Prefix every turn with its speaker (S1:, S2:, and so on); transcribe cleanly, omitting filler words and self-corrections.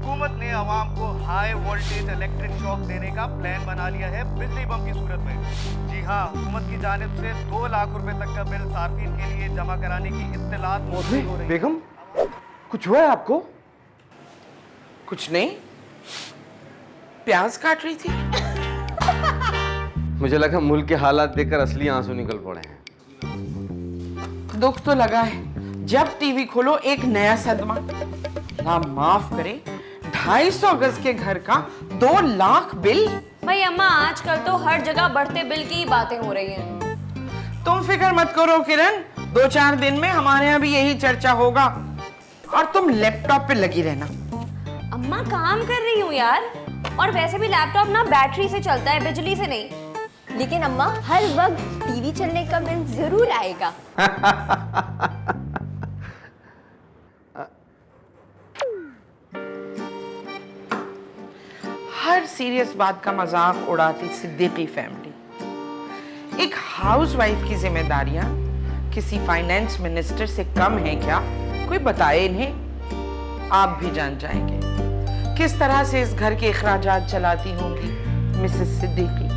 S1: हुकूमत ने आवाम को हाई वोल्टेज इलेक्ट्रिक शॉक देने का प्लान बना लिया है बिजली बम की सूरत में। जी हाँ, हुकूमत की जानिब से 2 लाख रुपए तक का बिल सार्फिन के लिए जमा कराने की इत्तलात मौसूल हो रही है।
S2: बेगम, कुछ हुआ है आपको?
S3: कुछ नहीं, प्याज काट रही थी।
S2: मुझे लगा मुल्क के हालात देखकर असली आंसू निकल पड़े हैं।
S3: दुख तो लगा है, जब टीवी खोलो एक नया सदमा। अल्लाह माफ करे, 250 गज के घर का 2 लाख बिल।
S4: भाई अम्मा, आजकल तो हर जगह बढ़ते बिल की ही बातें हो रही हैं।
S3: तुम फिक्र मत करो किरण, 2-4 दिन में हमारे यहाँ भी यही चर्चा होगा और तुम लैपटॉप पे लगी रहना।
S4: अम्मा काम कर रही हूँ यार, और वैसे भी लैपटॉप ना बैटरी से चलता है, बिजली से नहीं।
S5: लेकिन अम्मा, हर वक्त टीवी चलने का बिल जरूर आएगा।
S3: हर सीरियस बात का मजाक उड़ाती सिद्दीकी फैमिली। एक हाउसवाइफ की जिम्मेदारियां किसी फाइनेंस मिनिस्टर से कम है क्या? कोई बताए इन्हें। आप भी जान जाएंगे किस तरह से इस घर के अखराजात चलाती होंगी मिसेस सिद्दीकी।